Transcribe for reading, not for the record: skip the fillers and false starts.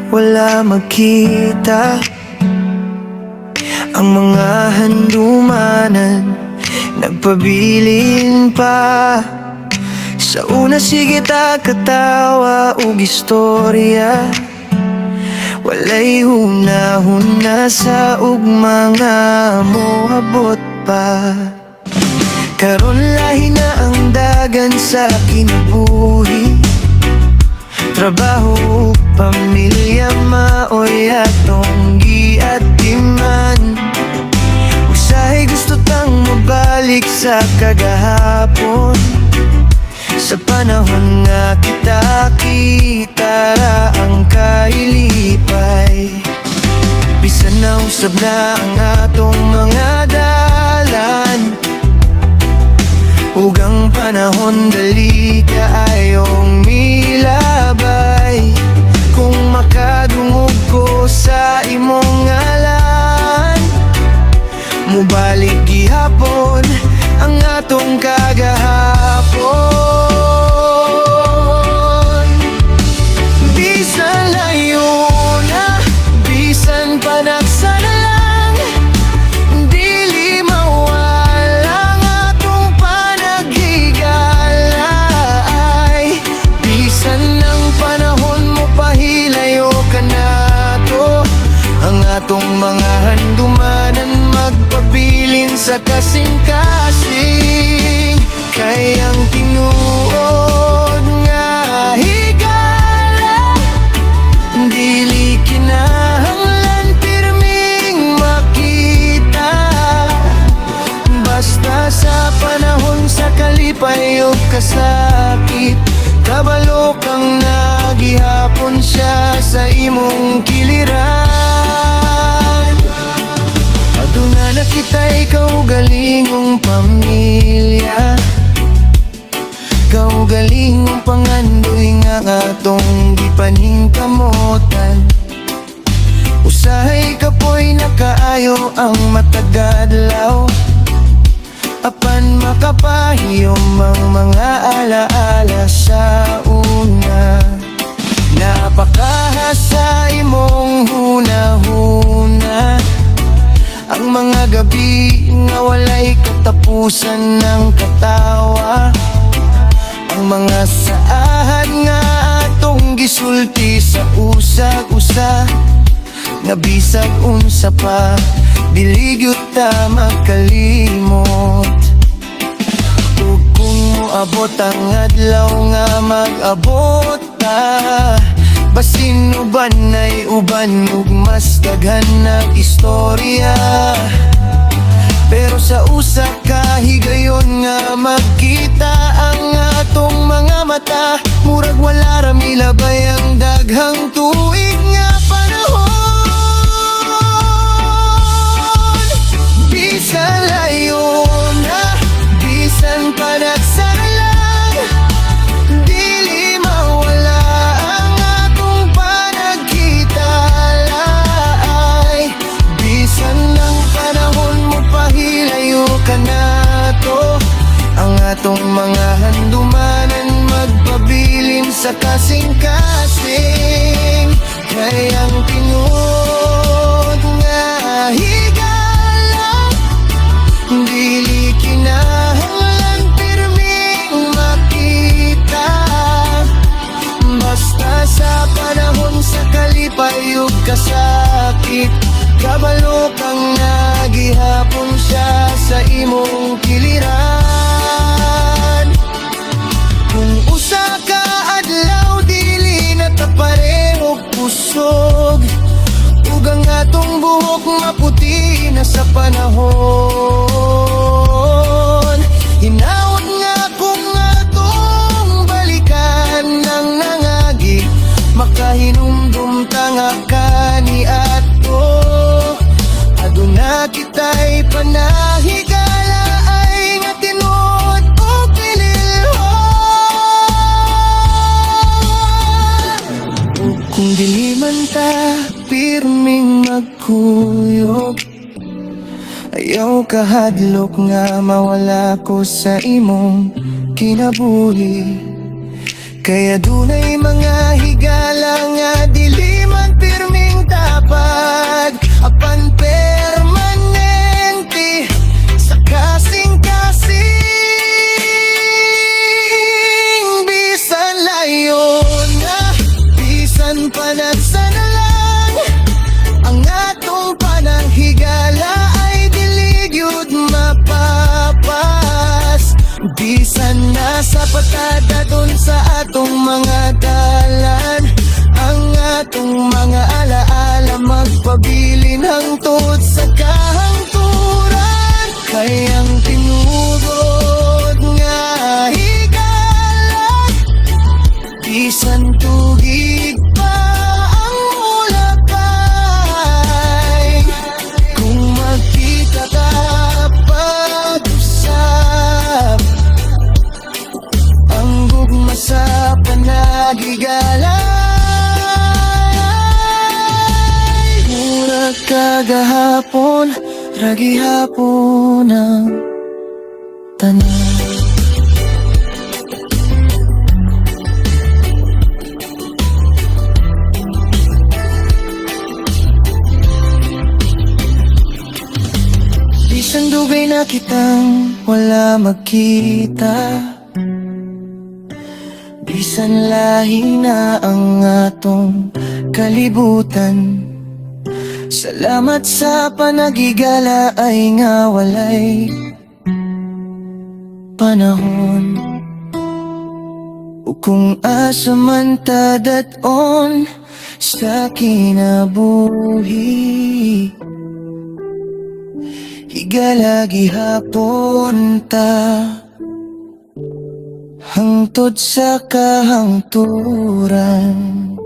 wala magkita. Ang mga handumanan nagpabilin pa. Sa una sige ta katawa ug istorya, walay huna-huna sa ug mga moabot pa. Karon lahi na ang dagan sa kinabuhi, trabaho, pamilya, maoy atong giatiman. Usahay gusto tang mabalik sa kagahapon, sa panahon nga kita-kita ra ang kailipay. Bisan na usab na ang atong mga dalan, ug ang panahon dali kaayong milabay. Kung makadungog ko sa imong ngalan, mubalik gihapon ang atong kagahapon. Bisan layo na, bisan panagsana lang, dili mawala ang atong panaghigalay. Bisan ng panahon mo pahilayo ka nato, ang atong mga handumanan magpabilin sa kasing-kasing. Kay ang tinuod nga higala, dili kinahanglan pirming makita. Basta sa panahon sa kalipay o kasakit, kabalo kang nagihapon siya sa imong kiliran. Aduna na kita ikaw galingong pamilya, ikaw galingong pangandoy nga atong gipaningkamutan. Usahay kapoy nakaayo ang matagadlaw, apan makapahiyom ang mga alaala sa una. Napakaha sa imong huna-huna, ang mga gabi nga walay katapusan ng katawa. Ang mga saad nga atong gisulti sa usag-usa, nga bisag unsa pa dili gyud ta makalimot. Ug kung moabot ang adlaw nga mag-abot ta, basin uban ay uban ug mas daghan na istorya. Pero sa usa ka higayon nga magkita ang atong mga mata, murag wala ra milabay ang daghang tuig nga panahon. Bisan layo na, bisan panagsara lang, dili mawala ang atong panagkita-lay. Bisan ng panahon mo pahilayo ka nato, ang atong mga handumanan magpabilin sa kasing-kasing. Kay ang tinuod nga higala, dili kinahanglan pirming makita. Basta sa panahon sa kalipay ug kasakit, kabalo kang nagihapon siya sa imong kiliran. Kung usa ka adlaw dili na ta parehog pusog, ug ang atong buhok maputi na sa panahon. Hinaot nga kung atong balikan ng nangagi, makahinumdum tanga ka ni ato. Aduna kita'y panahigala ay nga tinuod o pinilhon. Kung dili man ta pirming magkuyog, ayaw kahadlok nga mawala ko sa imong kinabuhi. Kaya dunay mga higala nga dili man higala ay diligyod mapapas. Bisan na sa patada dun sa atong mga dalan, ang atong mga alaala magpabilin hangtod sa kahangturan. Kayang tinugod nga higala, bisan tugig pa ang ulapay. Kung magkita ka pag-usap, ang gugma sa panagigalay. Murag kagahapon, ragihapon ang tanan. Bisan dugay na kitang wala magkita, bisan lahi na ang atong kalibutan, salamat sa panagigala ay nga walay panahon. O kung asa man ta daton sa kinabuhi, higala gihapon ta hangtod sa kahangturan.